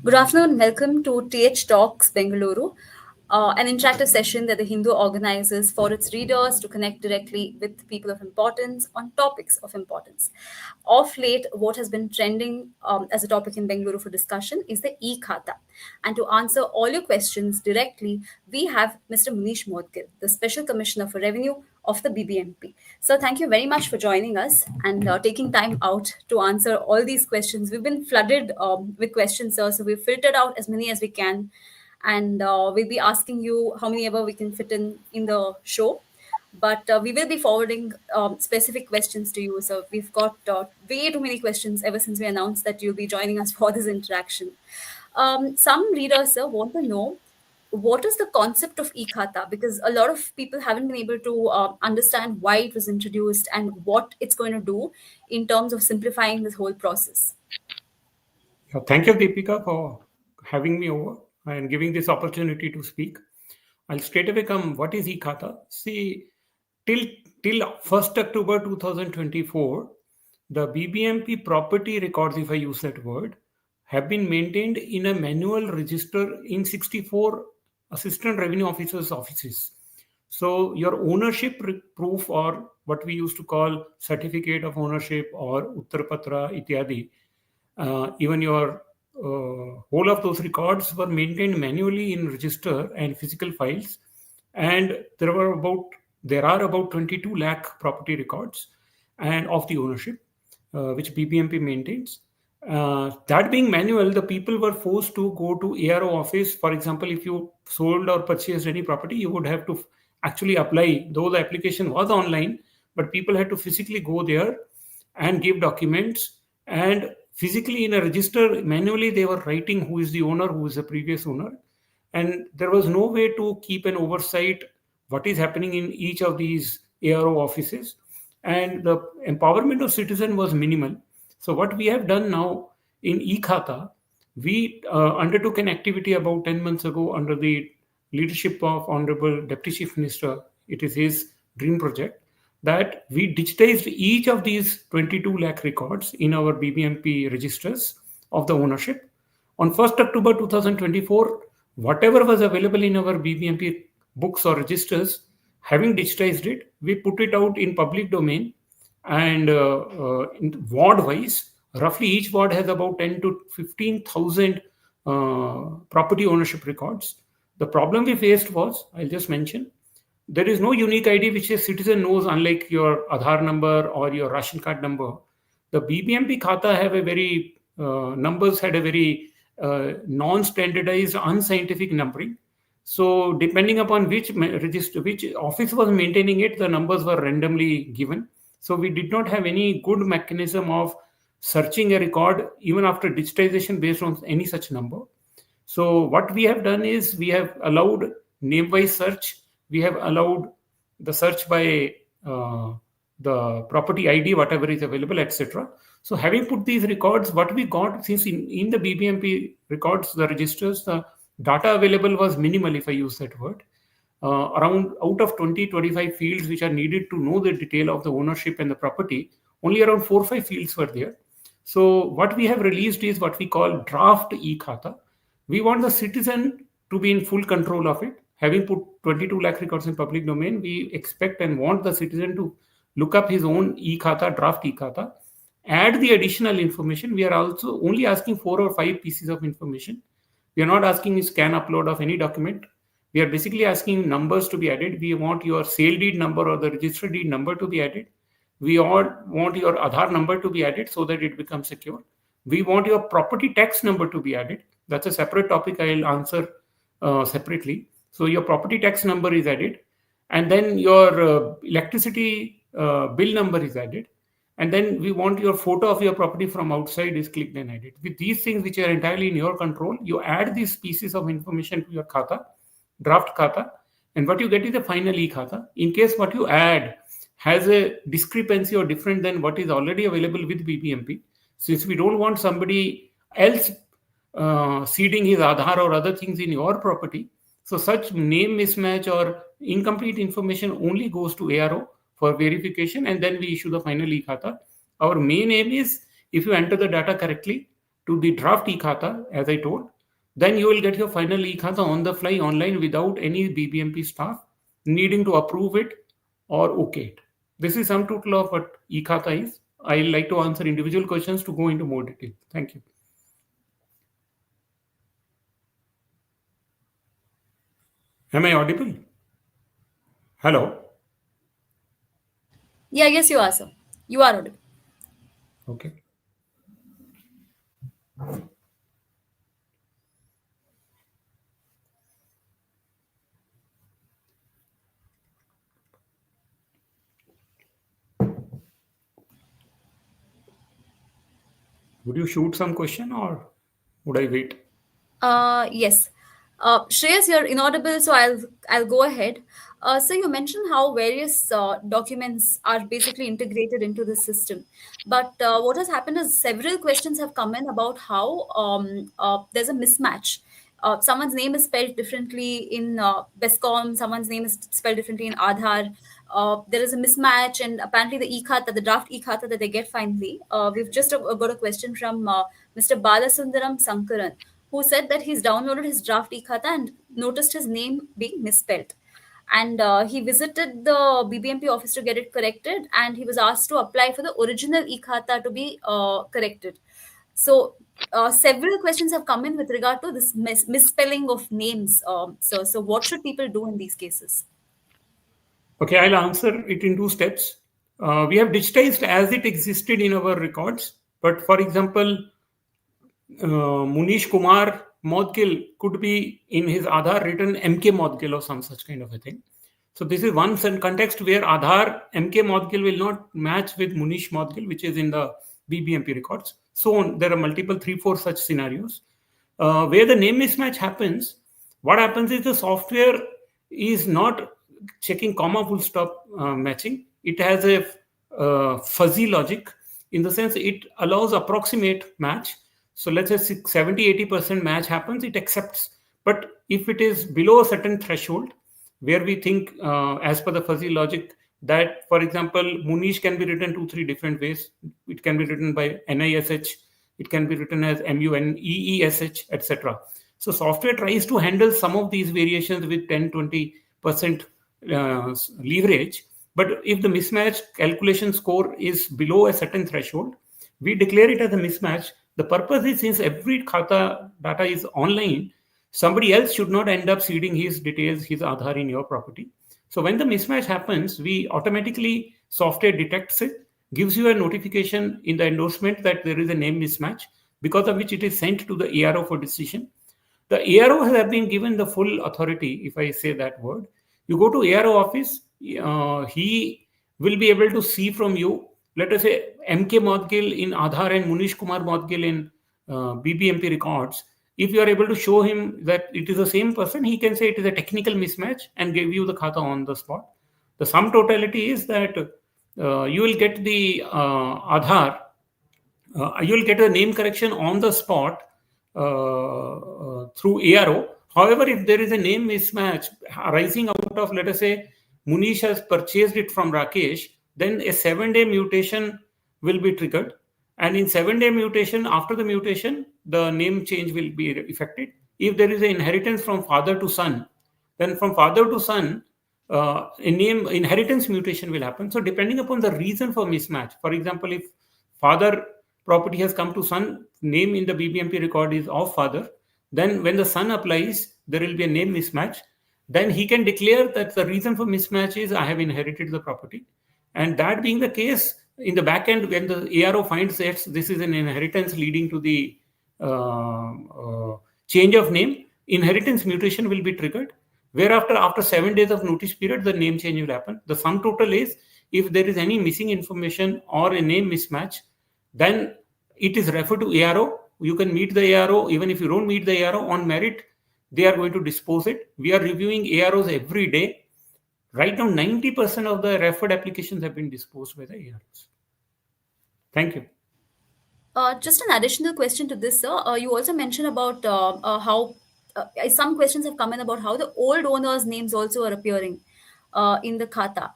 Good afternoon. Welcome to TH Talks Bengaluru, an interactive session that the Hindu organizes for its readers to connect directly with people of importance on topics of importance. Of late, what has been trending as a topic in Bengaluru for discussion is the e-khata. And to answer all your questions directly, we have Mr. Munish Moudgil, the Special Commissioner for Revenue of the BBMP. So, thank you very much for joining us and taking time out to answer all these questions. We've been flooded with questions, sir, so we've filtered out as many as we can, and we'll be asking you how many ever we can fit in the show. But we will be forwarding specific questions to you. So we've got way too many questions ever since we announced that you'll be joining us for this interaction. Some readers, sir, want to know what is the concept of e-khata, because a lot of people haven't been able to understand why it was introduced and what it's going to do in terms of simplifying this whole process. Thank you, Deepika, for having me over and giving this opportunity to speak. I'll straight away come. What is e-khata? See, till 1st October 2024, the BBMP property records, if I use that word, have been maintained in a manual register in 64 assistant revenue officers' offices. So your ownership proof, or what we used to call certificate of ownership or Uttarpatra ityadi, even your whole of those records were maintained manually in register and physical files, and there are about 22 lakh property records and of the ownership which BBMP maintains. That being manual, the people were forced to go to ARO office. For example, if you sold or purchased any property, you would have to actually apply, though the application was online, but people had to physically go there and give documents, and physically in a register manually they were writing who is the owner, who is the previous owner, and there was no way to keep an oversight what is happening in each of these ARO offices, and the empowerment of citizen was minimal. So what we have done now in e-khata, we undertook an activity about 10 months ago under the leadership of Honorable Deputy Chief Minister. It is his dream project that we digitized each of these 22 lakh records in our BBMP registers of the ownership. On 1st October 2024, whatever was available in our BBMP books or registers, having digitized it, we put it out in public domain, and in ward-wise, roughly each ward has about 10 to 15,000 property ownership records. The problem we faced was, I'll just mention, there is no unique ID which a citizen knows, unlike your Aadhaar number or your ration card number. The BBMP Khata have a very numbers had a very non-standardized, unscientific numbering. So depending upon which register, which office was maintaining it, the numbers were randomly given. So we did not have any good mechanism of searching a record even after digitization based on any such number. So what we have done is we have allowed name-wise search. We have allowed the search by the property ID, whatever is available, etc. So having put these records, what we got, since in the BBMP records, the registers, the data available was minimal, if I use that word. Around out of 20-25 fields which are needed to know the detail of the ownership and the property, only around 4 or 5 fields were there. So what we have released is what we call draft e-khata. We want the citizen to be in full control of it. Having put 22 lakh records in public domain, we expect and want the citizen to look up his own e-khata, draft e-khata, add the additional information. We are also only asking 4 or 5 pieces of information. We are not asking a scan upload of any document. We are basically asking numbers to be added. We want your sale deed number or the registered deed number to be added. We all want your Aadhaar number to be added so that it becomes secure. We want your property tax number to be added. That's a separate topic I'll answer separately. So your property tax number is added, and then your electricity bill number is added, and then we want your photo of your property from outside is clicked and added. With these things which are entirely in your control, you add these pieces of information to your khata, draft khata, and what you get is a final e-khata. In case what you add has a discrepancy or different than what is already available with BBMP, since we don't want somebody else seeding his Aadhaar or other things in your property, so such name mismatch or incomplete information only goes to ARO for verification, and then we issue the final e-khata. Our main aim is, if you enter the data correctly to the draft e-khata, as I told, then you will get your final e-khata on the fly online without any BBMP staff needing to approve it or okay it. This is some total of what e-khata is. I like to answer individual questions to go into more detail. Thank you. Am I audible? Hello. Yeah, yes, you are, sir. You are audible. Okay. Would you shoot some question or would I wait? Yes. Shreyas, you're inaudible, so I'll go ahead. So you mentioned how various documents are basically integrated into the system, but what has happened is several questions have come in about how there's a mismatch. Someone's name is spelled differently in Bescom, someone's name is spelled differently in Aadhaar. There is a mismatch, and apparently the e-khata, the draft e-khata that they get finally. We've just got a question from Mr. Balasundaram Sankaran, who said that he's downloaded his draft e-khata and noticed his name being misspelled. And he visited the BBMP office to get it corrected, and he was asked to apply for the original e-khata to be corrected. So several questions have come in with regard to this misspelling of names. So what should people do in these cases? Okay, I'll answer it in two steps. We have digitized as it existed in our records, but for example, Munish Kumar Moudgil could be in his Aadhaar written MK Moudgil or some such kind of a thing. So this is one context where Aadhaar MK Moudgil will not match with Munish Moudgil, which is in the BBMP records. So on, there are multiple 3-4 such scenarios. Where the name mismatch happens, what happens is the software is not checking comma full stop matching. It has a fuzzy logic in the sense it allows approximate match. So let's say 70-80% match happens, it accepts. But if it is below a certain threshold, where we think, as per the fuzzy logic, that, for example, Munish can be written 2-3 different ways. It can be written by NISH, it can be written as MUNEESH, etc. So software tries to handle some of these variations with 10-20% leverage. But if the mismatch calculation score is below a certain threshold, we declare it as a mismatch. The purpose is, since every khata data is online, somebody else should not end up seeding his details, his Aadhaar in your property. So when the mismatch happens, we automatically, software detects it, gives you a notification in the endorsement that there is a name mismatch, because of which it is sent to the ARO for decision. The ARO has been given the full authority, if I say that word. You go to ARO office, he will be able to see from you, let us say MK Moudgil in Aadhaar and Munish Kumar Moudgil in BBMP records. If you are able to show him that it is the same person, he can say it is a technical mismatch and give you the khata on the spot. The sum totality is that you will get the Aadhaar, you will get a name correction on the spot through ARO. However, if there is a name mismatch arising out of, let us say, Munish has purchased it from Rakesh, then a 7-day mutation will be triggered. And in 7-day mutation, after the mutation, the name change will be effected. If there is an inheritance from father to son, then from father to son, a name inheritance mutation will happen. So depending upon the reason for mismatch, for example, if father property has come to son, name in the BBMP record is of father, then when the son applies, there will be a name mismatch. Then he can declare that the reason for mismatch is I have inherited the property. And that being the case, in the back end, when the ARO finds that this is an inheritance leading to the change of name, inheritance mutation will be triggered. Whereafter, after 7 days of notice period, the name change will happen. The sum total is, if there is any missing information or a name mismatch, then it is referred to ARO. You can meet the ARO. Even if you don't meet the ARO, on merit, they are going to dispose it. We are reviewing AROs every day. Right now, 90% of the referred applications have been disposed by the AROs. Thank you. Just an additional question to this, sir. You also mentioned about how some questions have come in about how the old owners' names also are appearing in the khata.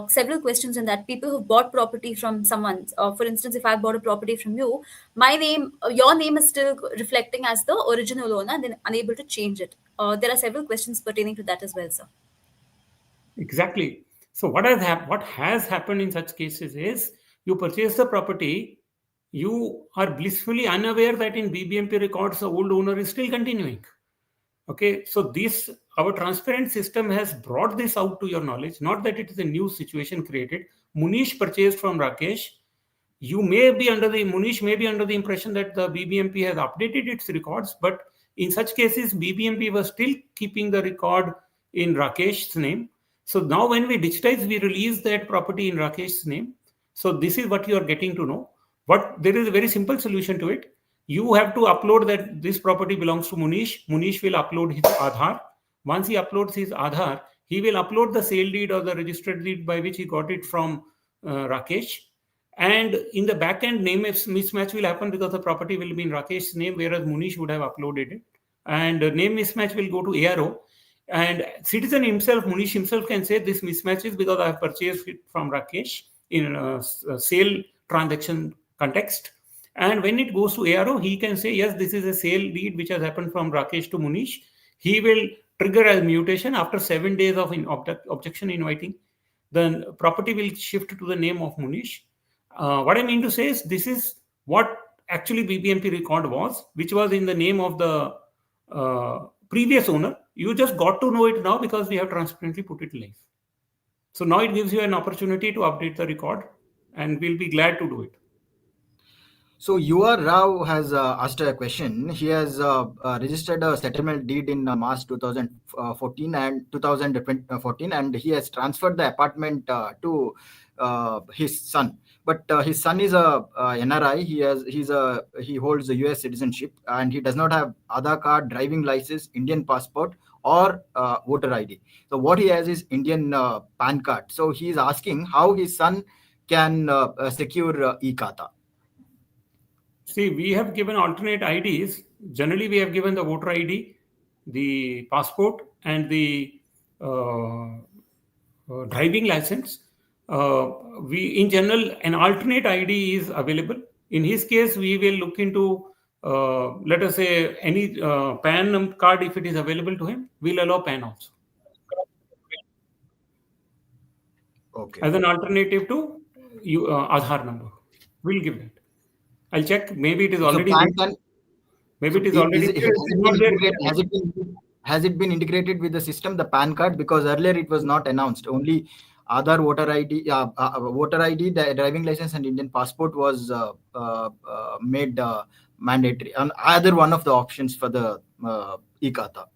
several questions in that. People who've bought property from someone, for instance, if I bought a property from you, my name, your name is still reflecting as the original owner, and then unable to change it. There are several questions pertaining to that as well, sir. Exactly. So what has happened in such cases is you purchase the property, you are blissfully unaware that in BBMP records the old owner is still continuing. Okay, so this our transparent system has brought this out to your knowledge. Not that it is a new situation created. Munish purchased from Rakesh. Munish may be under the impression that the BBMP has updated its records, but in such cases, BBMP was still keeping the record in Rakesh's name. So now when we digitize, we release that property in Rakesh's name. So this is what you are getting to know. But there is a very simple solution to it. You have to upload that this property belongs to Munish. Munish will upload his Aadhaar. Once he uploads his Aadhaar, he will upload the sale deed or the registered deed by which he got it from Rakesh. And in the back end, name mismatch will happen because the property will be in Rakesh's name, whereas Munish would have uploaded it. And name mismatch will go to ARO. And citizen himself, Munish himself, can say this mismatch is because I have purchased it from Rakesh in a sale transaction context. And when it goes to ARO, he can say, yes, this is a sale deed which has happened from Rakesh to Munish. He will trigger a mutation after 7 days of objection inviting. The property will shift to the name of Munish. What I mean to say is this is what actually BBMP record was, which was in the name of the previous owner. You just got to know it now because we have transparently put it live. So now it gives you an opportunity to update the record, and we'll be glad to do it. So UR Rao has asked a question. He has registered a settlement deed in March 2014 and 2014, and he has transferred the apartment to his son. But his son is a NRI. He holds a US citizenship, and he does not have Aadhaar card, driving license, Indian passport, or voter ID. So what he has is Indian PAN card. So he is asking how his son can secure e-khata. See, we have given alternate IDs. Generally, we have given the voter ID, the passport, and the driving license. In general, an alternate ID is available. In his case, we will look into, let us say, any PAN card if it is available to him. We'll allow PAN also. Okay. As an alternative to Aadhaar number. We'll give that. I'll check. Maybe it is already. Maybe it is already. Has it been integrated with the system, the PAN card? Because earlier it was not announced. Only Aadhaar, voter ID, the driving license, and Indian passport was made mandatory. And either one of the options for the e-khata.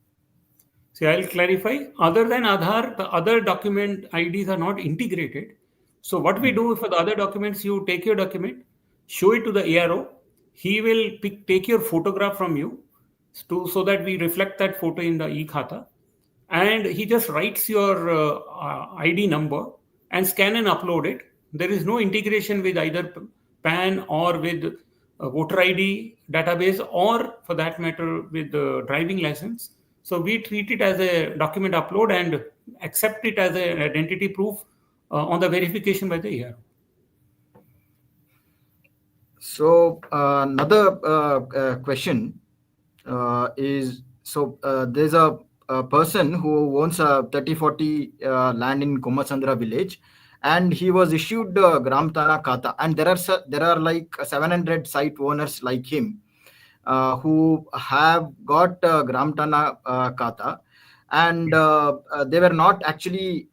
See, I'll clarify. Other than Aadhaar, the other document IDs are not integrated. So what we do for the other documents, you take your document, show it to the ARO. He will take your photograph from you so that we reflect that photo in the e-khata. And he just writes your ID number and scan and upload it. There is no integration with either PAN or with voter ID database, or for that matter with the driving license. So we treat it as a document upload and accept it as an identity proof on the verification by the ARO. So another question is, so there's a person who owns a 30-40 land in Komasandra village, and he was issued Gram Tana Khata, and there are like 700 site owners like him who have got Gram Tana Khata, and they were not actually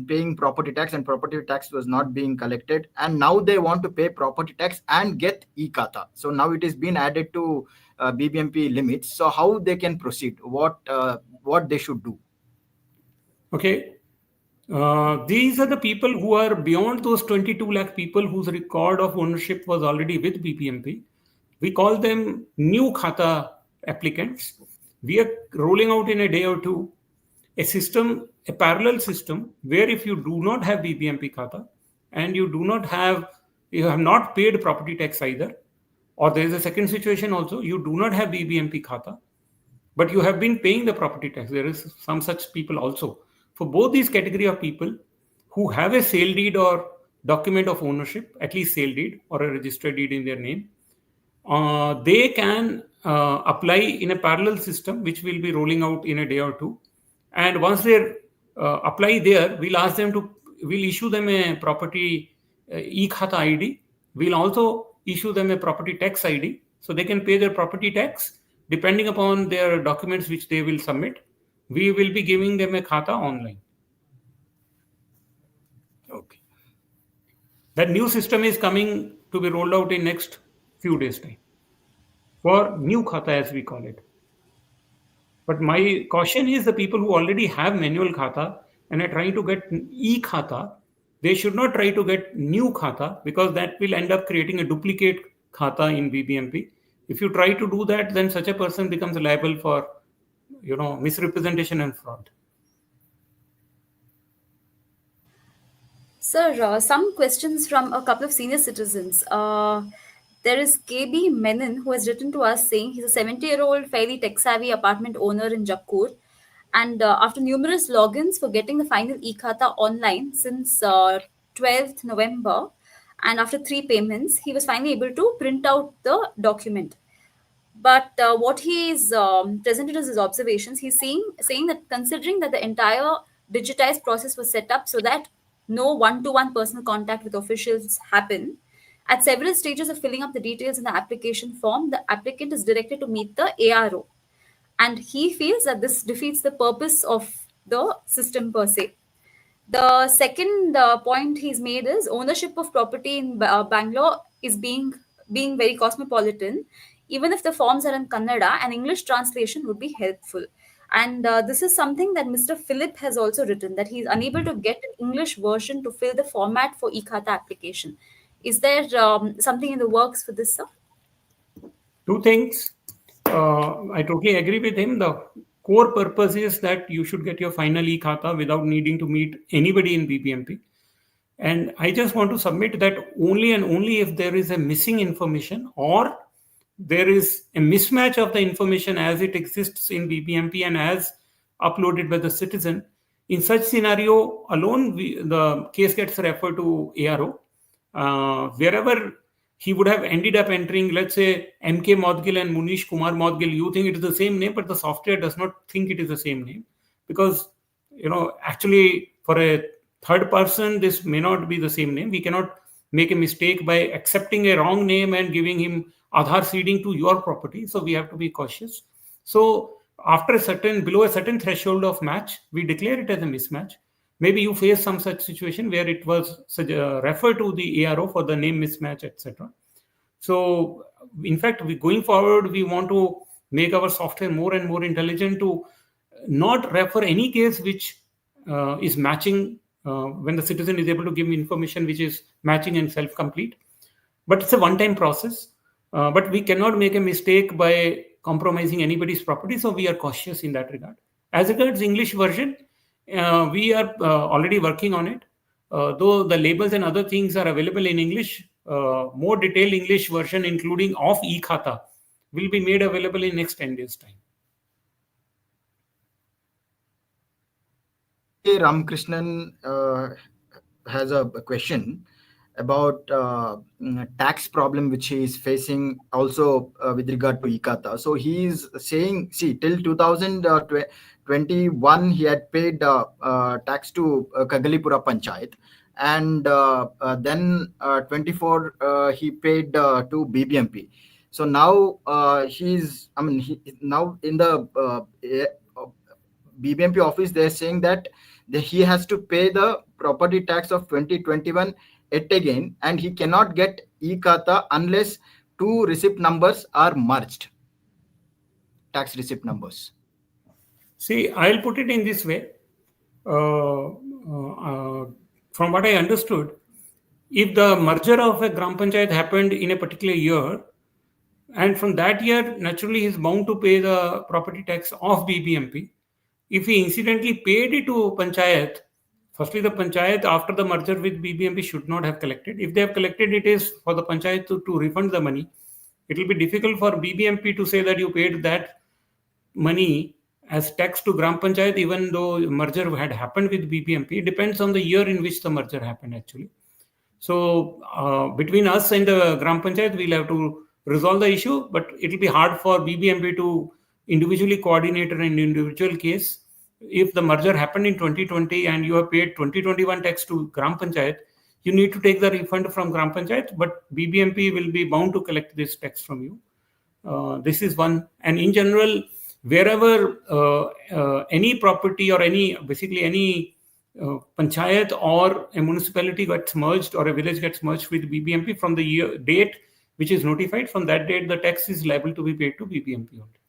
paying property tax, and property tax was not being collected, and now they want to pay property tax and get e-khata. So now it is being added to BBMP limits. So how they can proceed? What they should do? Okay. These are the people who are beyond those 22 lakh people whose record of ownership was already with BBMP. We call them new khata applicants. We are rolling out in a day or two a parallel system where if you do not have BBMP khata and you have not paid property tax either, or there is a second situation also, you do not have BBMP khata, but you have been paying the property tax. There is some such people also. For both these category of people who have a sale deed or document of ownership, at least sale deed or a registered deed in their name, they can apply in a parallel system which will be rolling out in a day or two. And once they apply there, we'll issue them a property e-khata ID. We'll also issue them a property tax ID, so they can pay their property tax depending upon their documents which they will submit. We will be giving them a khata online. Okay. That new system is coming to be rolled out in next few days' time for new khata, as we call it. But my caution is the people who already have manual khata and are trying to get e-khata, they should not try to get new khata, because that will end up creating a duplicate khata in BBMP. If you try to do that, then such a person becomes liable for, misrepresentation and fraud. Sir, some questions from a couple of senior citizens. There is KB Menon who has written to us saying he's a 70-year-old, fairly tech-savvy apartment owner in Jakkur. And after numerous logins for getting the final e-khata online since 12th November, and after 3 payments, he was finally able to print out the document. But what he's presented as his observations, he's saying that considering that the entire digitized process was set up so that no one-to-one personal contact with officials happen, at several stages of filling up the details in the application form, the applicant is directed to meet the ARO. And he feels that this defeats the purpose of the system per se. The second point he's made is ownership of property in Bangalore is being very cosmopolitan. Even if the forms are in Kannada, an English translation would be helpful. And this is something that Mr. Philip has also written, that he's unable to get an English version to fill the format for e-khata application. Is there something in the works for this, sir? Two things. I totally agree with him. The core purpose is that you should get your final e-khata without needing to meet anybody in BBMP. And I just want to submit that only and only if there is a missing information or there is a mismatch of the information as it exists in BBMP and as uploaded by the citizen, in such scenario alone, the case gets referred to ARO. Wherever he would have ended up entering, let's say, MK Moudgil and Munish Moudgil, you think it is the same name, but the software does not think it is the same name. Because, actually, for a third person, this may not be the same name. We cannot make a mistake by accepting a wrong name and giving him Aadhaar seeding to your property. So we have to be cautious. So after below a certain threshold of match, we declare it as a mismatch. Maybe you face some such situation where it was referred to the ARO for the name mismatch, etc. So, in fact, going forward, we want to make our software more and more intelligent to not refer any case which is matching when the citizen is able to give information which is matching and self-complete. But it's a one-time process. But we cannot make a mistake by compromising anybody's property. So we are cautious in that regard. As regards English version, we are already working on it. Though the labels and other things are available in English, more detailed English version, including of e-khata, will be made available in next 10 days' time. Ramakrishnan has a question about tax problem which he is facing also with regard to e-khata. So he is saying, see, till 2021 he had paid tax to Kagalipura Panchayat, and then 24 he paid to BBMP. So now now in the BBMP office they're saying that he has to pay the property tax of 2021 yet again, and he cannot get e-khata unless two receipt numbers are merged, tax receipt numbers. See, I'll put it in this way. From what I understood, if the merger of a Gram Panchayat happened in a particular year, and from that year, naturally, he is bound to pay the property tax of BBMP. If he incidentally paid it to Panchayat, firstly, the Panchayat after the merger with BBMP should not have collected. If they have collected, it is for the Panchayat to refund the money. It will be difficult for BBMP to say that you paid that money as tax to Gram Panchayat, even though merger had happened with BBMP. It depends on the year in which the merger happened actually. So between us and the Gram Panchayat, we'll have to resolve the issue, but it will be hard for BBMP to individually coordinate an individual case. If the merger happened in 2020 and you have paid 2021 tax to Gram Panchayat, you need to take the refund from Gram Panchayat, but BBMP will be bound to collect this tax from you. This is one. And in general, wherever any property or any panchayat or a municipality gets merged or a village gets merged with BBMP, from the date which is notified, from that date the tax is liable to be paid to BBMP only,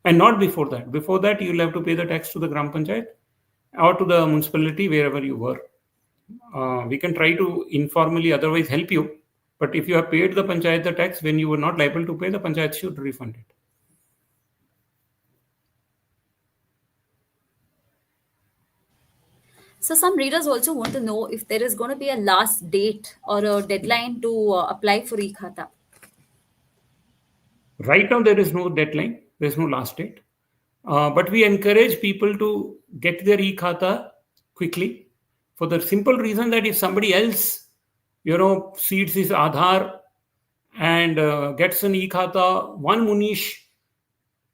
and not before that. Before that, you will have to pay the tax to the Gram Panchayat or to the municipality wherever you were. We can try to informally otherwise help you, but if you have paid the panchayat the tax when you were not liable to pay, the panchayat should refund it. So some readers also want to know if there is going to be a last date or a deadline to apply for e-khata. Right now, there is no deadline. There is no last date. But we encourage people to get their e-khata quickly, for the simple reason that if somebody else, seeds his Aadhaar and gets an e-khata, one Munish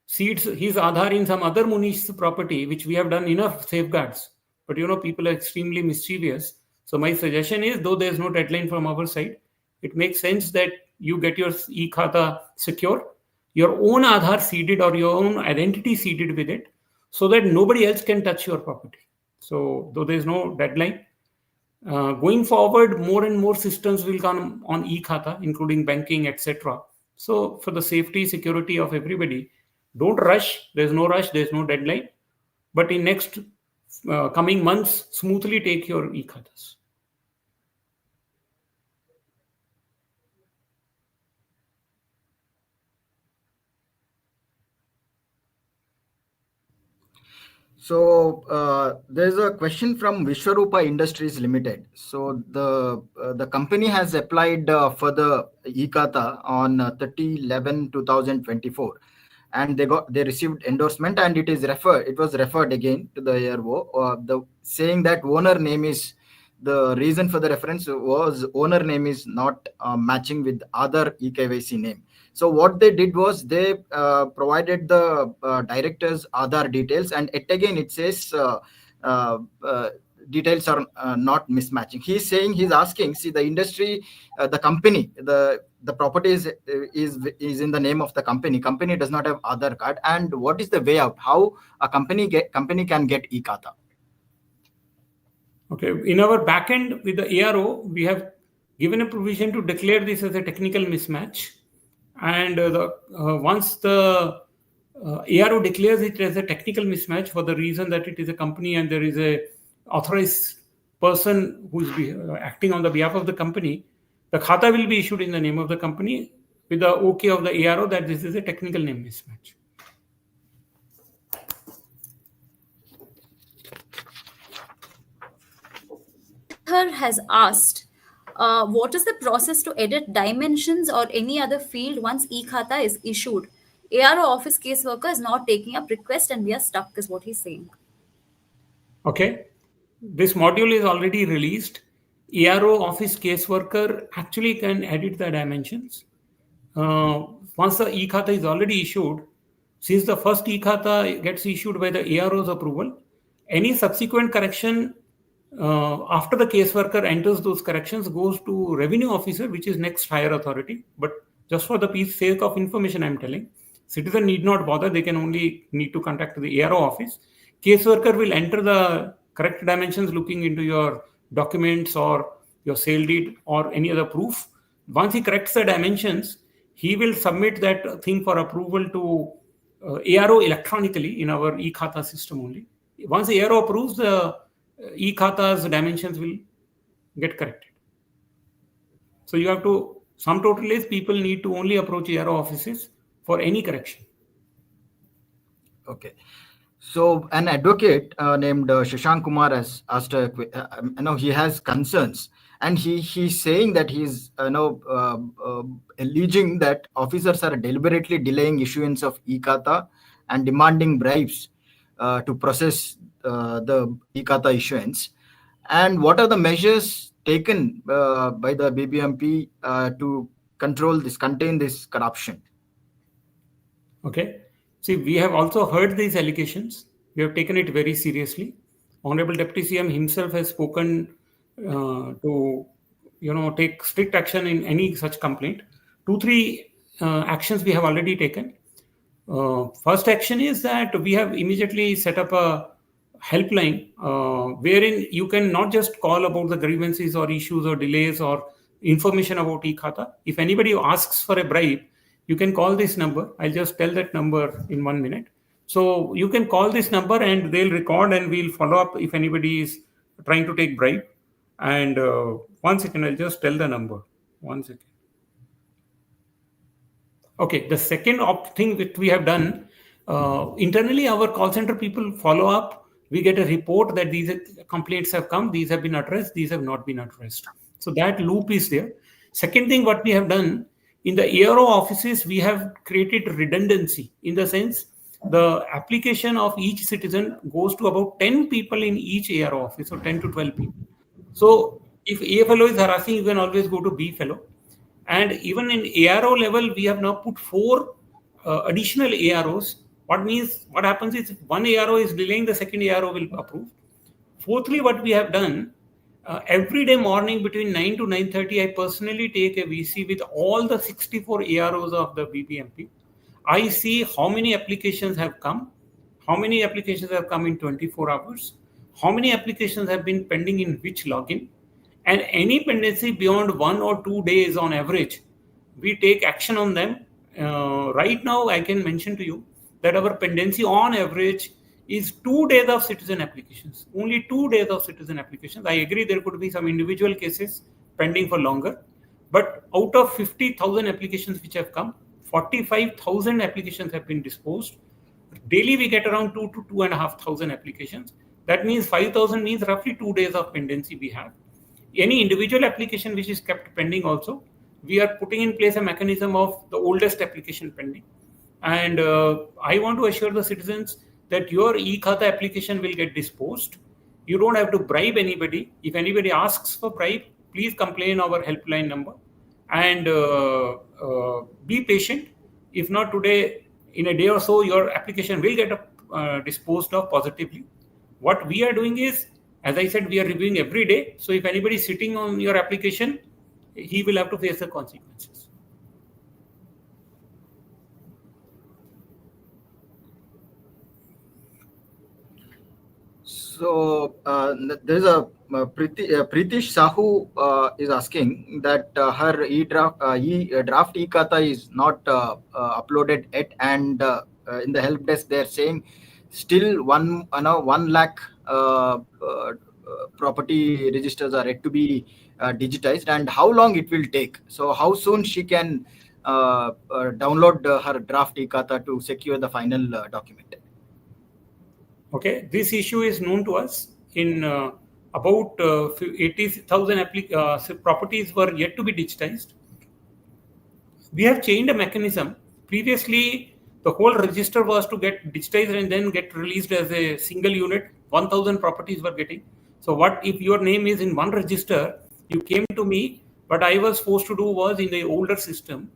seeds his Aadhaar in some other Munish's property, which we have done enough safeguards. But people are extremely mischievous. So my suggestion is, though there is no deadline from our side, it makes sense that you get your e-khata secure, your own Aadhaar seeded or your own identity seeded with it, so that nobody else can touch your property. So though there is no deadline, going forward, more and more systems will come on e-khata, including banking, etc. So for the safety, security of everybody, don't rush. There's no rush. There's no deadline. But in next coming months, smoothly take your e-khatas. So there's a question from Vishwarupa Industries Limited. So the company has applied for the e-khata on 30/11/2024, and they received endorsement, and it was referred again to the ARO, saying that owner name is, the reason for the reference was owner name is not matching with other eKYC name. So what they did was they provided the director's Aadhaar details, and again it says details are not mismatching. He's asking, see, the industry, the company, the property is in the name of the company. Company does not have Aadhaar card, and what is the way out? How a company can get e-khata? Okay, in our backend with the ARO, we have given a provision to declare this as a technical mismatch. And once the ARO declares it as a technical mismatch for the reason that it is a company and there is a authorized person who is acting on the behalf of the company, the khata will be issued in the name of the company with the OK of the ARO that this is a technical name mismatch. Has asked, what is the process to edit dimensions or any other field once e-khata is issued? ARO office caseworker is not taking up request and we are stuck, is what he's saying. Okay. This module is already released. ARO office caseworker actually can edit the dimensions. Once the e-khata is already issued, since the first e-khata gets issued by the ARO's approval, any subsequent correction after the caseworker enters those corrections goes to revenue officer, which is next higher authority. But just for the sake of information, I'm telling, citizen need not bother. They can only need to contact the ARO office. Caseworker will enter the correct dimensions looking into your documents or your sale deed or any other proof. Once he corrects the dimensions, he will submit that thing for approval to ARO electronically in our e-khata system only. Once the ARO approves, the e-khata's dimensions will get corrected. So you have to, sum total is people need to only approach ARO offices for any correction. Okay. So an advocate named Shashank Kumar has asked, he has concerns, and he's saying that he's alleging that officers are deliberately delaying issuance of e-khata and demanding bribes to process the e-khata issuance, and what are the measures taken by the BBMP to contain this corruption? Okay. See, we have also heard these allegations. We have taken it very seriously. Honorable Deputy CM himself has spoken to, take strict action in any such complaint. 2-3 actions we have already taken. First action is that we have immediately set up a helpline wherein you can not just call about the grievances or issues or delays or information about e-khata. If anybody asks for a bribe, you can call this number. I'll just tell that number in 1 minute. So you can call this number and they'll record and we'll follow up if anybody is trying to take bribe. And 1 second, I'll just tell the number. 1 second. Okay, the second thing that we have done, internally our call center people follow up. We get a report that these complaints have come, these have been addressed, these have not been addressed. So that loop is there. Second thing what we have done, in the ARO offices, we have created redundancy in the sense the application of each citizen goes to about 10 people in each ARO office, or 10 to 12 people. So if A fellow is harassing, you can always go to B fellow. And even in ARO level, we have now put 4 additional AROs. What happens is one ARO is delaying, the second ARO will approve. Fourthly, what we have done, every day morning between 9 to 9:30, I personally take a VC with all the 64 AROs of the BBMP. I see how many applications have come, how many applications have come in 24 hours, how many applications have been pending in which login, and any pendency beyond 1 or 2 days on average, we take action on them. Right now, I can mention to you that our pendency on average is 2 days of citizen applications. Only 2 days of citizen applications. I agree there could be some individual cases pending for longer. But out of 50,000 applications which have come, 45,000 applications have been disposed. Daily we get around 2 to 2,500 applications. That means 5,000 means roughly 2 days of pendency we have. Any individual application which is kept pending also, we are putting in place a mechanism of the oldest application pending. And I want to assure the citizens that your e-khata application will get disposed. You don't have to bribe anybody. If anybody asks for bribe, please complain our helpline number. And be patient. If not today, in a day or so, your application will get disposed of positively. What we are doing is, as I said, we are reviewing every day. So if anybody is sitting on your application, he will have to face the consequences. So there's a Pritish Sahu is asking that her draft e-khata is not uploaded yet, and in the help desk they're saying still 1 lakh property registers are yet to be digitized, and how long it will take. So how soon she can download her draft e-khata to secure the final document? Okay, this issue is known to us. In about 80,000 properties were yet to be digitized. We have changed a mechanism. Previously, the whole register was to get digitized and then get released as a single unit. 1,000 properties were getting. So what if your name is in one register, you came to me, what I was forced to do was, in the older system,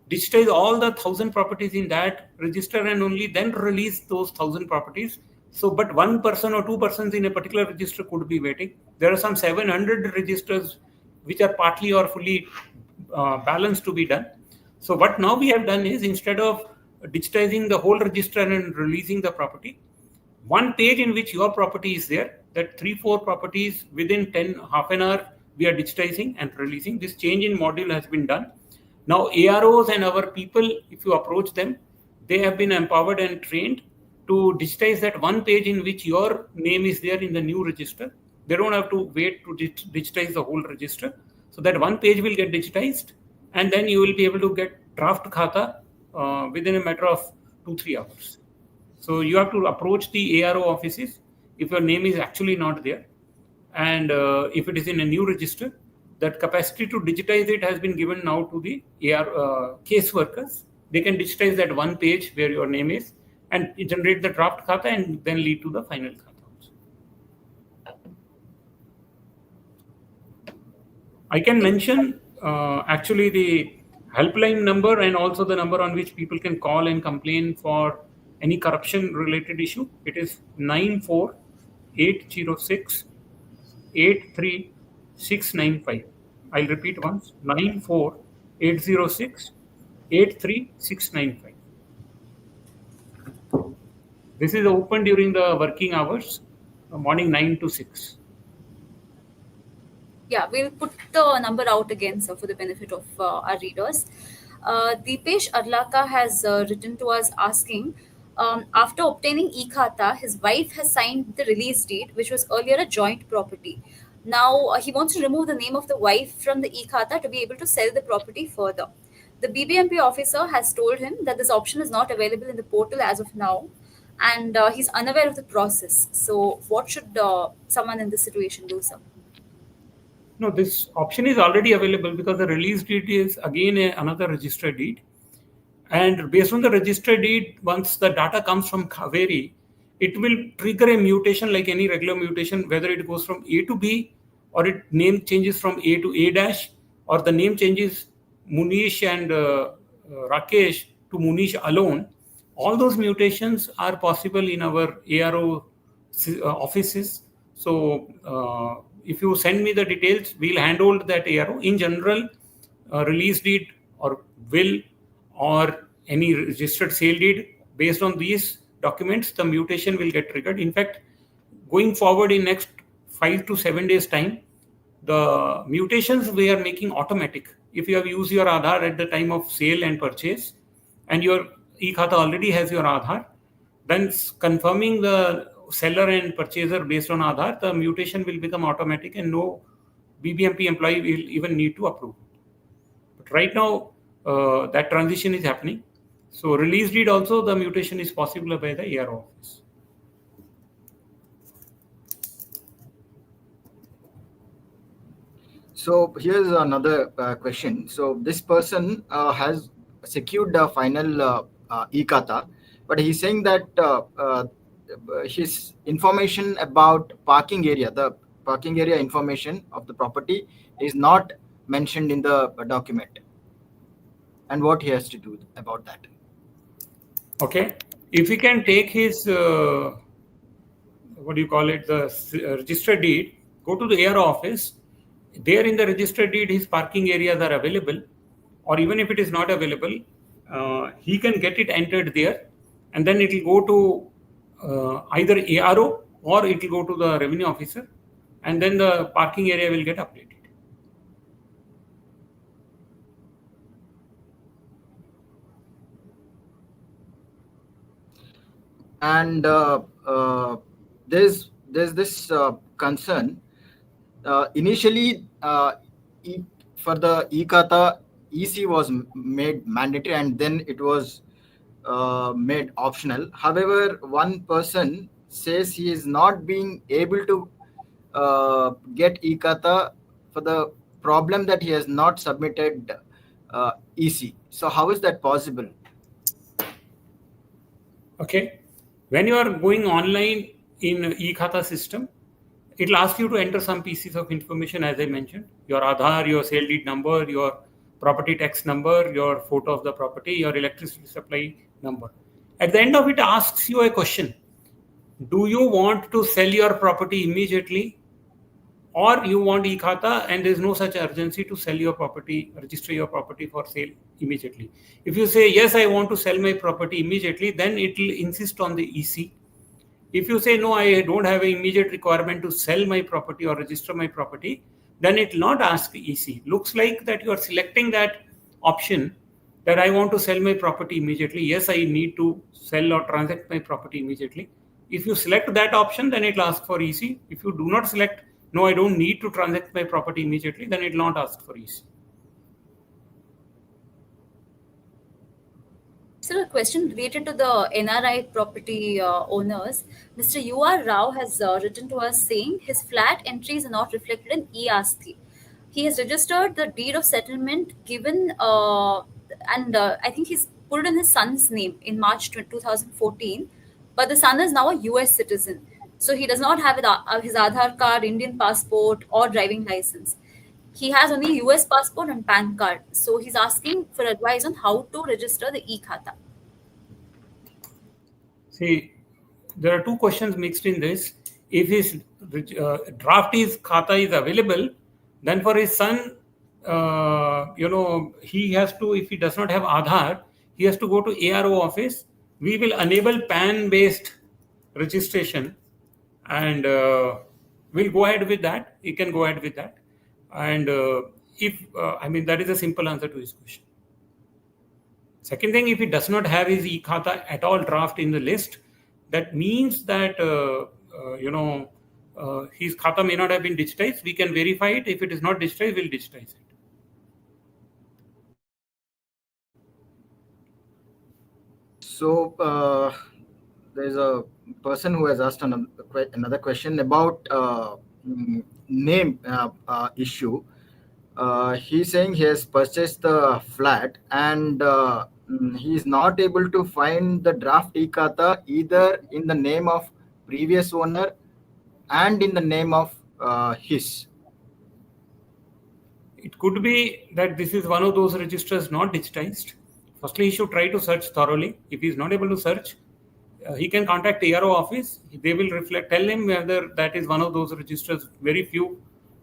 digitize all the 1,000 properties in that register and only then release those 1,000 properties. So, but 1 person or 2 persons in a particular register could be waiting. There are some 700 registers which are partly or fully balanced to be done. So what now we have done is, instead of digitizing the whole register and releasing the property, one page in which your property is there, that 3-4 properties within half an hour, we are digitizing and releasing. This change in module has been done. Now AROs and our people, if you approach them, they have been empowered and trained to digitize that one page in which your name is there in the new register. They don't have to wait to digitize the whole register. So that one page will get digitized, and then you will be able to get draft khata within a matter of 2-3 hours. So you have to approach the ARO offices if your name is actually not there. And if it is in a new register, that capacity to digitize it has been given now to the case workers. They can digitize that one page where your name is, and generate the draft khata and then lead to the final khata. I can mention actually the helpline number and also the number on which people can call and complain for any corruption related issue. It is 94806 83695. I'll repeat once, 94806 83695. This is open during the working hours, morning 9 to 6. Yeah, we'll put the number out again, so for the benefit of our readers. Deepesh Arlaka has written to us asking, after obtaining e-khata, his wife has signed the release deed, which was earlier a joint property. Now he wants to remove the name of the wife from the e-khata to be able to sell the property further. The BBMP officer has told him that this option is not available in the portal as of now, and he's unaware of the process. So, what should someone in this situation do, sir? No, this option is already available because the release deed is again another registered deed. And based on the registered deed, once the data comes from Kaveri, it will trigger a mutation like any regular mutation, whether it goes from A to B or it name changes from A to A dash, or the name changes Munish and Rakesh to Munish alone. All those mutations are possible in our ARO offices. So if you send me the details, we'll handhold that ARO. In general, release deed or will or any registered sale deed, based on these documents, the mutation will get triggered. In fact, going forward in next 5 to 7 days time, the mutations we are making automatic. If you have used your Aadhaar at the time of sale and purchase, and your e-khata already has your Aadhaar, then confirming the seller and purchaser based on Aadhaar, the mutation will become automatic and no BBMP employee will even need to approve. But right now, that transition is happening. So release deed also, the mutation is possible by the ARO office. So here's another question. So this person has secured the final e-khata, but he's saying that his information about parking area, the parking area information of the property is not mentioned in the document, and what he has to do about that. Okay, if he can take his what do you call it, the registered deed, go to the ARO office. There in the registered deed, his parking areas are available, or even if it is not available, he can get it entered there, and then it will go to either ARO or it will go to the revenue officer, and then the parking area will get updated. And there's this concern. Initially, for the e-khata, EC was made mandatory and then it was made optional. However, one person says he is not being able to get e-khata for the problem that he has not submitted EC. So how is that possible? Okay, when you are going online in e-khata system, it will ask you to enter some pieces of information, as I mentioned, your Aadhaar, your sale deed number, your property tax number, your photo of the property, your electricity supply number. At the end of it, asks you a question. Do you want to sell your property immediately, or you want e-khata and there is no such urgency to sell your property, register your property for sale immediately? If you say, yes, I want to sell my property immediately, then it will insist on the EC. If you say, no, I don't have an immediate requirement to sell my property or register my property, then it will not ask EC. Looks like that you are selecting that option that I want to sell my property immediately. Yes, I need to sell or transact my property immediately. If you select that option, then it will ask for EC. If you do not select, no, I don't need to transact my property immediately, then it will not ask for EC. So, a question related to the NRI property owners. Mr. U.R. Rao has written to us saying his flat entries are not reflected in e-Asthi. He has registered the deed of settlement given, and I think he's put it in his son's name in March 2014, but the son is now a US citizen. So he does not have his Aadhaar card, Indian passport, or driving license. He has only US passport and PAN card. So he's asking for advice on how to register the e-khata. See, there are two questions mixed in this. If his draft is khata is available, then for his son, he has to, if he does not have Aadhaar, he has to go to ARO office. We will enable PAN-based registration, and we'll go ahead with that. He can go ahead with that. And that is a simple answer to his question. Second thing, if he does not have his e-khata at all draft in the list, that means that his khata may not have been digitized. We can verify it. If it is not digitized, we'll digitize it. So there's a person who has asked another question about name issue. He's saying he has purchased the flat and he's not able to find the draft e-khata either in the name of previous owner and in the name of his. It could be that this is one of those registers not digitized. Firstly, he should try to search thoroughly. If he is not able to search, he can contact ARO office. They will tell him whether that is one of those registers. Very few,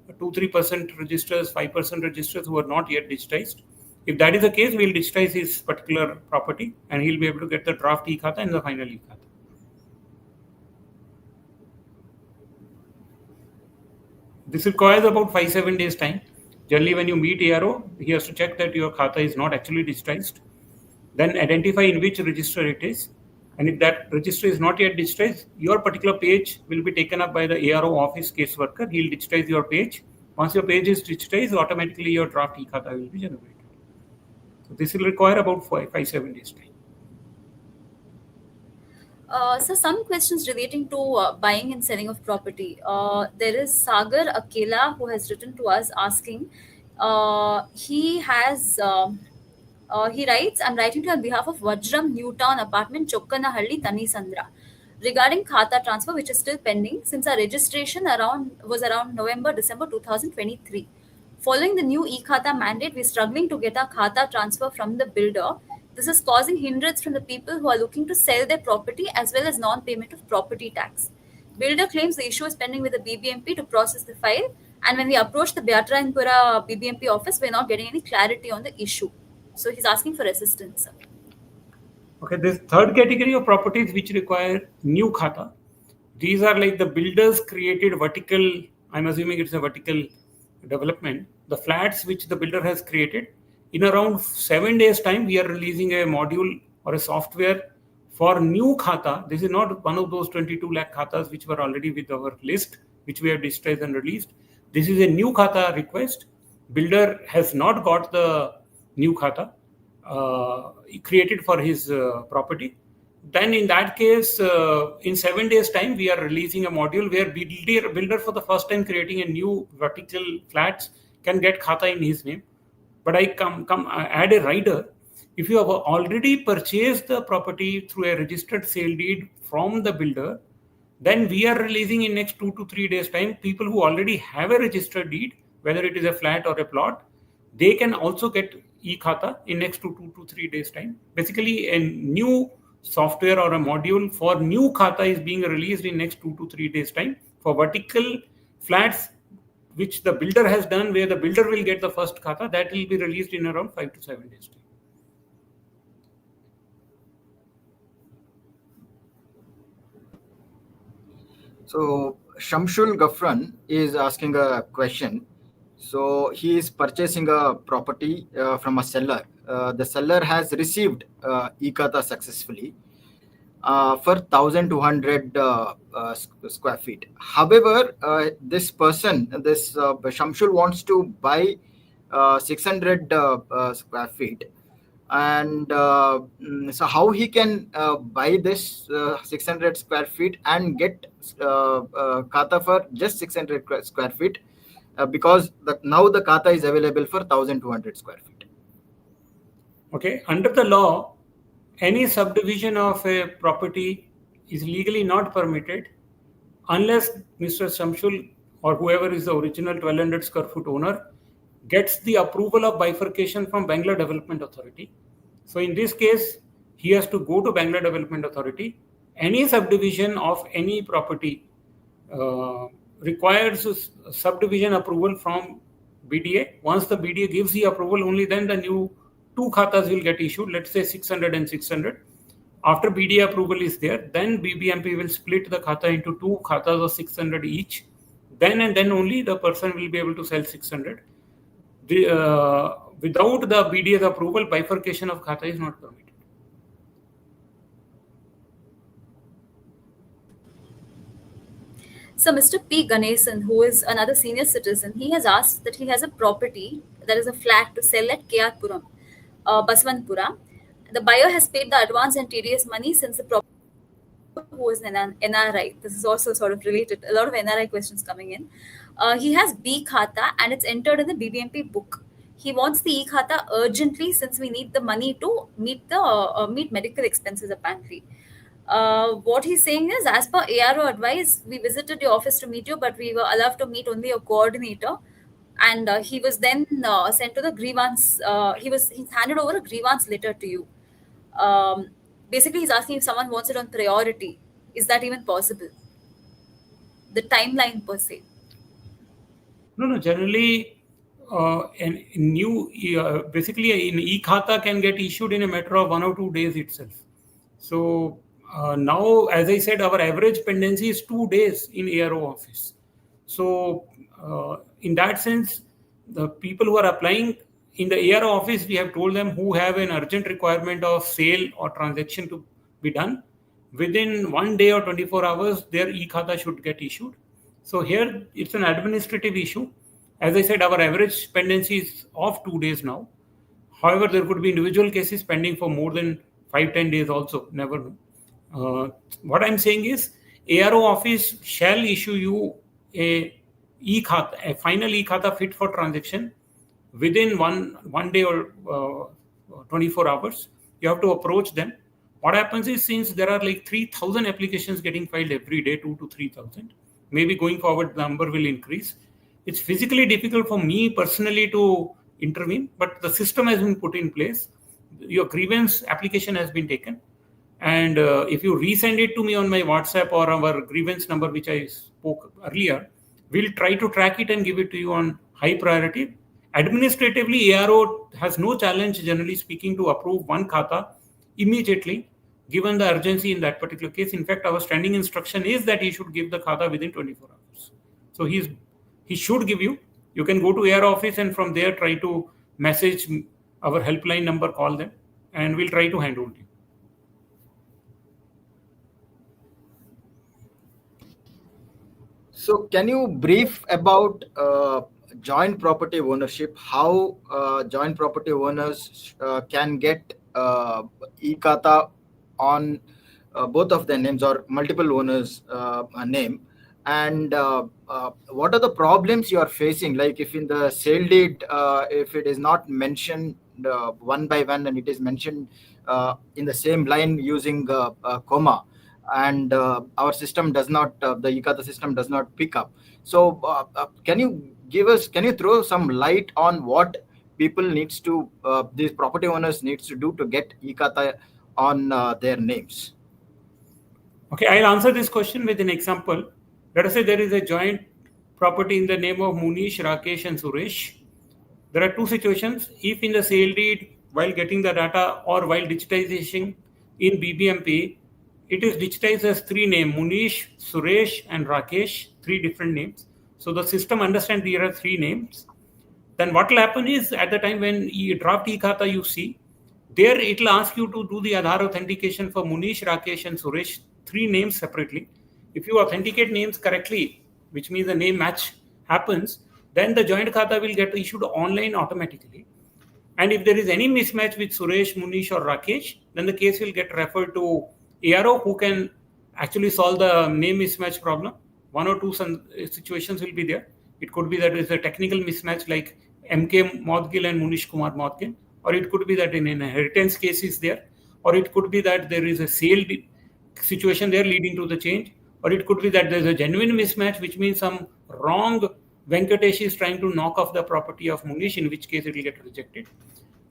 2-3% registers, 5% registers who are not yet digitized. If that is the case, we'll digitize his particular property and he'll be able to get the draft e-khata and the final e-khata. This requires about 5-7 days time. Generally, when you meet ARO, he has to check that your khata is not actually digitized. Then identify in which register it is. And if that register is not yet digitized, your particular page will be taken up by the ARO office caseworker. He'll digitize your page. Once your page is digitized, automatically your draft e-khata will be generated. So this will require about 5-7 days time. So some questions relating to buying and selling of property. There is Sagar Akela who has written to us asking. He writes, I'm writing to you on behalf of Vajram Newtown Apartment, Chokkanahalli, Tanisandra, regarding khata transfer, which is still pending since our registration was around November-December 2023. Following the new e-khata mandate, we're struggling to get our khata transfer from the builder. This is causing hindrance from the people who are looking to sell their property as well as non-payment of property tax. Builder claims the issue is pending with the BBMP to process the file, and when we approach the Beatrayanpura BBMP office, we're not getting any clarity on the issue. So he's asking for assistance. Okay, this third category of properties which require new khata, these are like the builders created vertical, I'm assuming it's a vertical development, the flats which the builder has created. In around 7 days time, we are releasing a module or a software for new khata. This is not one of those 22 lakh khatas which were already with our list, which we have digitized and released. This is a new khata request. Builder has not got the new khata created for his property. Then in that case, in 7 days time, we are releasing a module where builder for the first time creating a new vertical flats can get khata in his name. But I add a rider. If you have already purchased the property through a registered sale deed from the builder, then we are releasing in next 2 to 3 days time, people who already have a registered deed, whether it is a flat or a plot, they can also get e-khata in next 2 to 3 days time. Basically, a new software or a module for new khata is being released in next 2 to 3 days time for vertical flats, which the builder has done, where the builder will get the first khata. That will be released in around 5 to 7 days time. So Shamshul Gafran is asking a question. So he is purchasing a property from a seller. The seller has received e-khata successfully for 1,200 square feet. However, this person, Shamshul, wants to buy 600 square feet. And so how he can buy this 600 square feet and get khata for just 600 square feet because now the khata is available for 1,200 square feet. Okay, under the law, any subdivision of a property is legally not permitted unless Mr. Shamsul or whoever is the original 1200 square foot owner gets the approval of bifurcation from Bangla Development Authority. So in this case, he has to go to Bangla Development Authority. Any subdivision of any property requires subdivision approval from BDA. Once the BDA gives the approval, only then the new two khatas will get issued, let's say 600 and 600. After BDA approval is there, then BBMP will split the khata into two khatas of 600 each. Then and then only the person will be able to sell 600. Without the BDA's approval, bifurcation of khata is not permitted. So Mr. P. Ganesan, who is another senior citizen, he has asked that he has a property, that is a flat to sell at KR Baswantpura. The buyer has paid the advance and TDS money since the property who is an NRI. This is also sort of related. A lot of NRI questions coming in. He has B khata and it's entered in the BBMP book. He wants the e-khata urgently since we need the money to meet medical expenses apparently. What he's saying is, as per ARO advice, we visited your office to meet you, but we were allowed to meet only a coordinator. And he was then sent to the grievance. He's handed over a grievance letter to you. Basically, he's asking if someone wants it on priority. Is that even possible? The timeline per se. No. Generally, basically, an e-khata can get issued in a matter of 1 or 2 days itself. So now, as I said, our average pendency is 2 days in ARO office. So in that sense, the people who are applying in the ARO office, we have told them who have an urgent requirement of sale or transaction to be done. Within 1 day or 24 hours, their e-khata should get issued. So here, it's an administrative issue. As I said, our average pendency is of 2 days now. However, there could be individual cases pending for more than 5-10 days also, never know. What I'm saying is, ARO office shall issue you a final e-khata fit for transaction within one day or 24 hours. You have to approach them. What happens is, since there are like 3,000 applications getting filed every day, 2 to 3,000, maybe going forward the number will increase. It's physically difficult for me personally to intervene, but the system has been put in place. Your grievance application has been taken. And if you resend it to me on my WhatsApp or our grievance number, which I spoke earlier, we'll try to track it and give it to you on high priority. Administratively, ARO has no challenge, generally speaking, to approve one khata immediately, given the urgency in that particular case. In fact, our standing instruction is that he should give the khata within 24 hours. So he should give you. You can go to ARO office and from there try to message our helpline number, call them, and we'll try to handle you. So, can you brief about joint property ownership? How joint property owners can get e-khata on both of their names or multiple owners' name? And what are the problems you are facing? Like if in the sale deed, if it is not mentioned one by one and it is mentioned in the same line using comma, and our system does not, the e-khata system does not pick up. So can you throw some light on what people needs to, these property owners needs to do to get e-khata on their names? Okay, I'll answer this question with an example. Let us say there is a joint property in the name of Munish, Rakesh and Suresh. There are two situations. If in the sale deed, while getting the data or while digitization in BBMP, it is digitized as 3 names, Munish, Suresh and Rakesh, 3 different names. So the system understands there are 3 names. Then what will happen is, at the time when you draft e-khata you see, there it will ask you to do the Aadhaar authentication for Munish, Rakesh and Suresh, 3 names separately. If you authenticate names correctly, which means the name match happens, then the joint khata will get issued online automatically. And if there is any mismatch with Suresh, Munish or Rakesh, then the case will get referred to ARO, who can actually solve the name mismatch problem. 1 or 2 situations will be there. It could be that there is a technical mismatch like MK Moudgil and Munish Kumar Moudgil, or it could be that in an inheritance case is there, or it could be that there is a sale situation there leading to the change, or it could be that there's a genuine mismatch, which means some wrong Venkatesh is trying to knock off the property of Munish, in which case it will get rejected,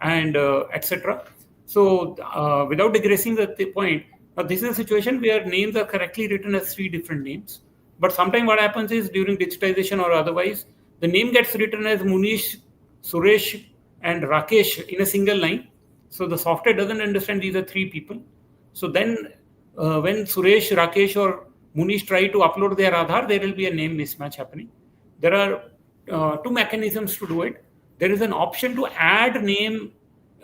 and etc. So without digressing the point, this is a situation where names are correctly written as 3 different names. But sometimes what happens is during digitization or otherwise, the name gets written as Munish, Suresh, and Rakesh in a single line. So the software doesn't understand these are 3 people. So then when Suresh, Rakesh, or Munish try to upload their Aadhaar, there will be a name mismatch happening. There are 2 mechanisms to do it. There is an option to add name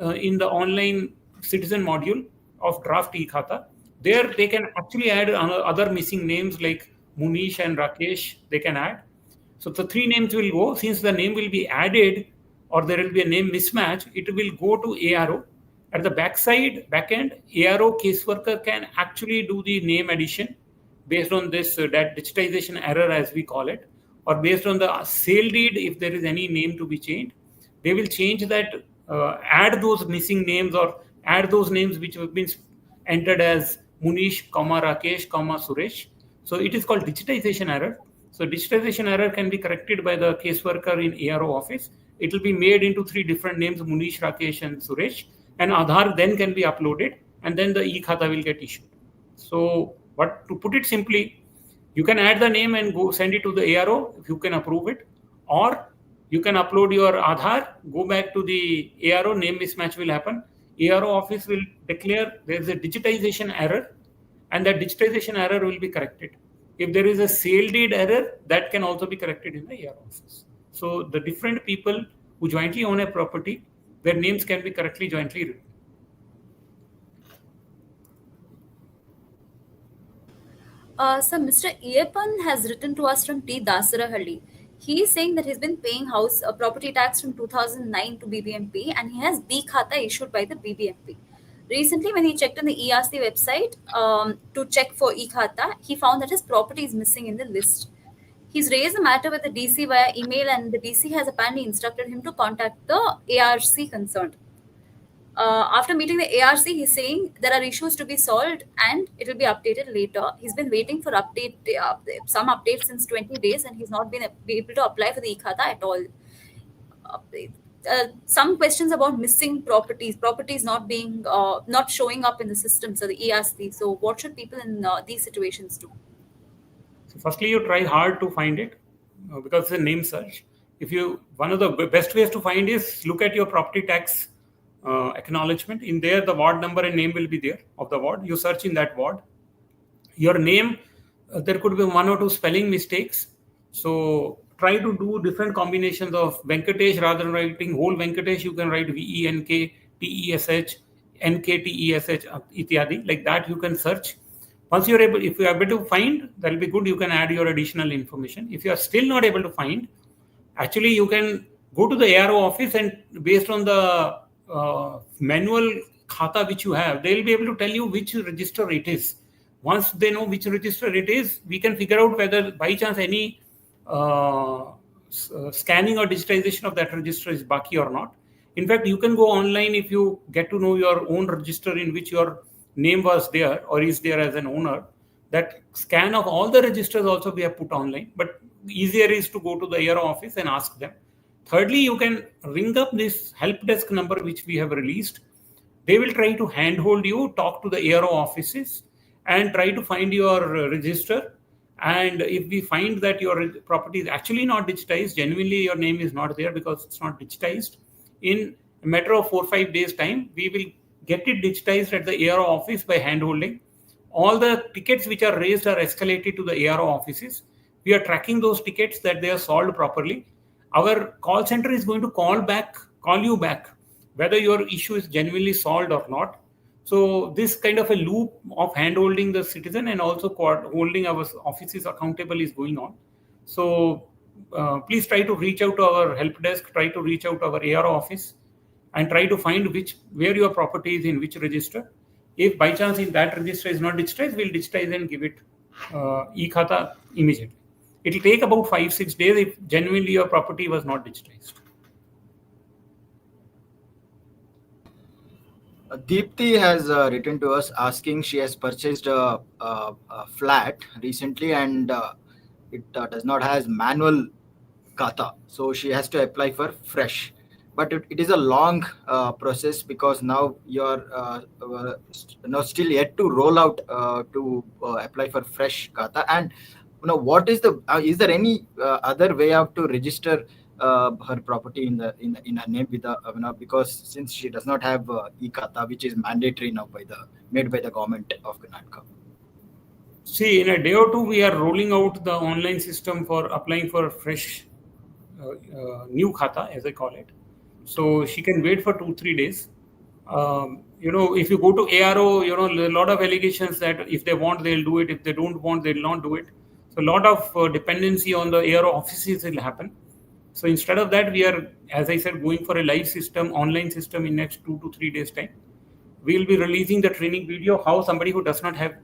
in the online citizen module of draft e-khata. There they can actually add other missing names like Munish and Rakesh, they can add. So the 3 names will go. Since the name will be added or there will be a name mismatch, it will go to ARO. At the backend, ARO caseworker can actually do the name addition based on this that digitization error, as we call it, or based on the sale deed. If there is any name to be changed, they will change that, add those missing names or add those names which have been entered as Munish, Rakesh, Suresh. So it is called digitization error. So digitization error can be corrected by the caseworker in ARO office. It will be made into 3 different names, Munish, Rakesh, and Suresh, and Aadhaar then can be uploaded, and then the e-khata will get issued. So, but to put it simply, you can add the name and go send it to the ARO if you can approve it, or you can upload your Aadhaar, go back to the ARO, name mismatch will happen. ARO office will declare there is a digitization error, and that digitization error will be corrected. If there is a sale deed error, that can also be corrected in the ARO office. So the different people who jointly own a property, their names can be correctly jointly written. So Mr. Iepan has written to us from T. Dasarahalli. He is saying that he's been paying house property tax from 2009 to BBMP, and he has e-khata issued by the BBMP. Recently, when he checked on the ERC website to check for e-khata, he found that his property is missing in the list. He's raised the matter with the DC via email, and the DC has apparently instructed him to contact the ARC concerned. After meeting the ARC, he's saying there are issues to be solved and it will be updated later. He's been waiting for some updates since 20 days, and he's not been able to apply for the e-khata at all. Some questions about missing properties not showing up in the system, so the ERC. So what should people in these situations do? So firstly, you try hard to find it because it's a name search. One of the best ways to find is look at your property tax acknowledgement. In there, the ward number and name will be there of the ward. You search in that ward. Your name, there could be 1 or 2 spelling mistakes. So try to do different combinations of Venkatesh. Rather than writing whole Venkatesh, you can write VENKTESH, NKTESH, ityadi. Like that, you can search. Once if you are able to find, that will be good. You can add your additional information. If you are still not able to find, actually you can go to the ARO office, and based on the manual khata which you have, they will be able to tell you which register it is. Once they know which register it is, we can figure out whether by chance any scanning or digitization of that register is baki or not. In fact, you can go online if you get to know your own register in which your name was there or is there as an owner. That scan of all the registers also we have put online, but easier is to go to the ARO office and ask them. Thirdly, you can ring up this help desk number which we have released. They will try to handhold you, talk to the ARO offices, and try to find your register. And if we find that your property is actually not digitized, genuinely your name is not there because it's not digitized, in a matter of 4 or 5 days time, we will get it digitized at the ARO office by handholding. All the tickets which are raised are escalated to the ARO offices. We are tracking those tickets that they are solved properly. Our call center is going to call you back, whether your issue is genuinely solved or not. So this kind of a loop of handholding the citizen and also holding our offices accountable is going on. So please try to reach out to our help desk, try to reach out to our ARO office, and try to find where your property is in which register. If by chance in that register is not digitized, we'll digitize and give it e-khata immediately. It will take about 5-6 days if genuinely your property was not digitized. Deepthi has written to us asking she has purchased a flat recently and it does not has manual kata, so she has to apply for fresh. But it is a long process because now you're now still yet to roll out to apply for fresh kata. And what is there any other way out to register her property in her name with because since she does not have e-khata, which is mandatory now made by the government of Karnataka. See, in a day or two, we are rolling out the online system for applying for fresh new khata, as I call it. So she can wait for 2-3 days. If you go to ARO, a lot of allegations that if they want, they'll do it. If they don't want, they'll not do it. So a lot of dependency on the ARO offices will happen. So instead of that, we are, as I said, going for a live system, online system in next 2 to 3 days time. We will be releasing the training video how somebody who does not have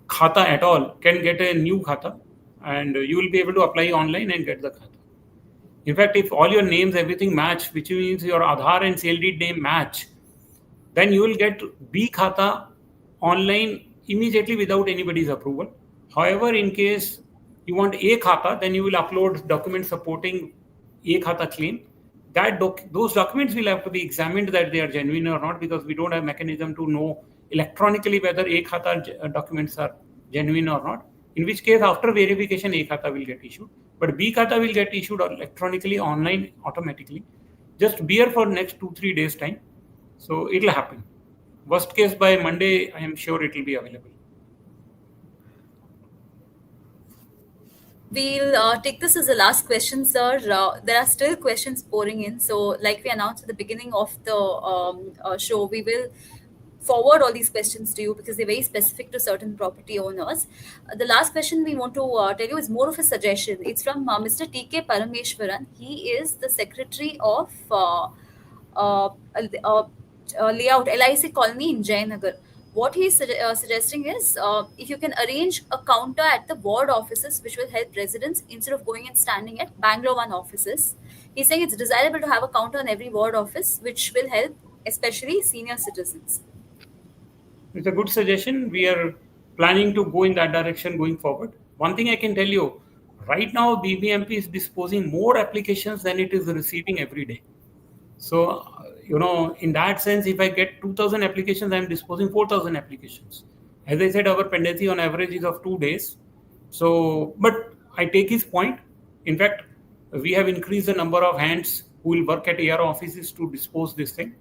khata at all can get a new khata, and you will be able to apply online and get the khata. In fact, if all your names, everything match, which means your Aadhaar and sale deed name match, then you will get B khata online immediately without anybody's approval. However, in case you want A khata, then you will upload documents supporting A khata claim. Those documents will have to be examined that they are genuine or not, because we don't have mechanism to know electronically whether A khata documents are genuine or not. In which case, after verification, A khata will get issued. But B khata will get issued electronically, online, automatically. Just bear for next 2-3 days time. So it will happen. Worst case, by Monday, I am sure it will be available. We'll take this as the last question, sir. There are still questions pouring in. So, like we announced at the beginning of the show, we will forward all these questions to you because they're very specific to certain property owners. The last question we want to tell you is more of a suggestion. It's from Mr. T.K. Parameshwaran. He is the secretary of layout LIC colony in Jayanagar. What he's suggesting is if you can arrange a counter at the ward offices, which will help residents instead of going and standing at Bangalore 1 offices. He's saying it's desirable to have a counter in every ward office, which will help especially senior citizens. It's a good suggestion. We are planning to go in that direction going forward. One thing I can tell you, right now BBMP is disposing more applications than it is receiving every day. So, in that sense, if I get 2,000 applications, I'm disposing 4,000 applications. As I said, our pendency on average is of 2 days. So, but I take his point. In fact, we have increased the number of hands who will work at AR offices to dispose this thing.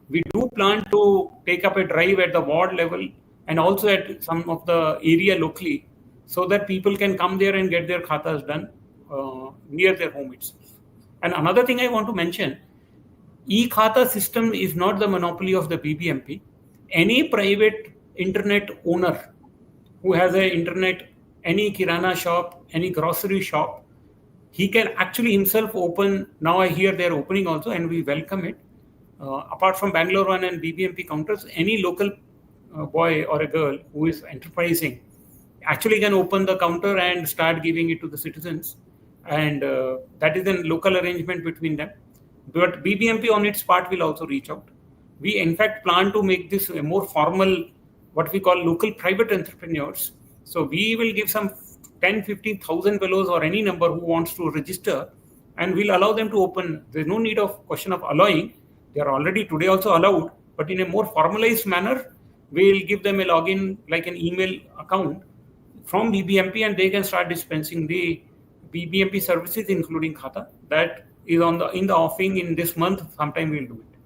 We do plan to take up a drive at the ward level and also at some of the area locally, so that people can come there and get their khatas done near their home itself. And another thing I want to mention, e-khata system is not the monopoly of the BBMP. Any private internet owner who has an internet, any kirana shop, any grocery shop, he can actually himself open. Now I hear they're opening also, and we welcome it. Apart from Bangalore 1 and BBMP counters, any local boy or a girl who is enterprising actually can open the counter and start giving it to the citizens. And that is a local arrangement between them. But BBMP on its part will also reach out. We in fact plan to make this a more formal, what we call local private entrepreneurs. So we will give some 10-15,000 fellows or any number who wants to register, and we'll allow them to open. There's no need of question of allowing. They are already today also allowed, but in a more formalized manner, we'll give them a login like an email account from BBMP, and they can start dispensing the BBMP services, including khata. That is in the offing in this month. Sometime we'll do it.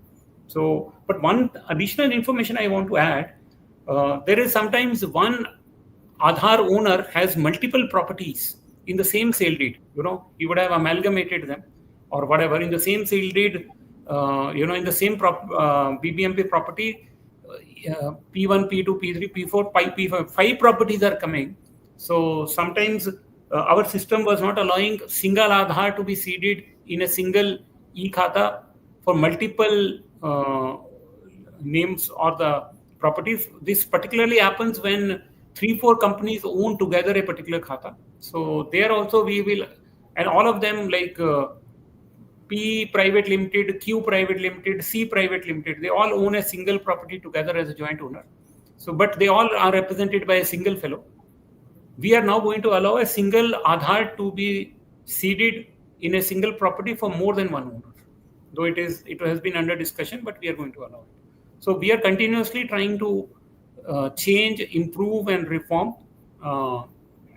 So, but one additional information I want to add: there is sometimes one Aadhaar owner has multiple properties in the same sale deed. He would have amalgamated them or whatever in the same sale deed. In the same BBMP property, P1, P2, P3, P4, P5, 5 properties are coming. So sometimes our system was not allowing single Aadhaar to be seeded in a single e-khata for multiple names or the properties. This particularly happens when 3-4 companies own together a particular khata. So there also we will, and all of them like P Private Limited, Q Private Limited, C Private Limited, they all own a single property together as a joint owner. So, but they all are represented by a single fellow. We are now going to allow a single Aadhaar to be seeded in a single property for more than one owner. Though it has been under discussion, but we are going to allow it. So we are continuously trying to change, improve, and reform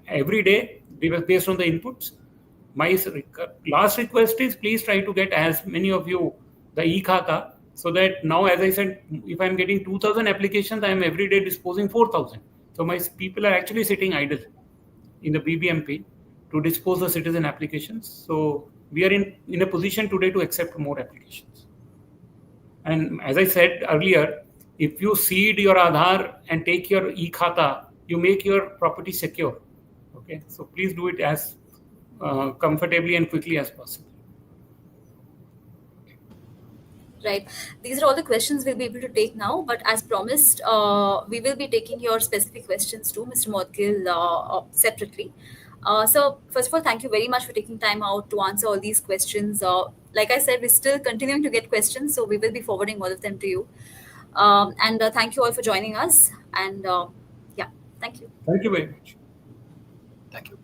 every day based on the inputs. My last request is please try to get as many of you the e-khata, so that now, as I said, if I'm getting 2,000 applications, I am every day disposing 4,000. So my people are actually sitting idle in the BBMP to dispose the citizen applications. So we are in a position today to accept more applications. And as I said earlier, if you seed your Aadhaar and take your e-khata, you make your property secure. Okay, so please do it as comfortably and quickly as possible. Right. These are all the questions we'll be able to take now. But as promised, we will be taking your specific questions too, Mr. Moudgil, separately. So first of all, thank you very much for taking time out to answer all these questions. Like I said, we're still continuing to get questions, so we will be forwarding all of them to you. And thank you all for joining us. And yeah, thank you. Thank you very much. Thank you.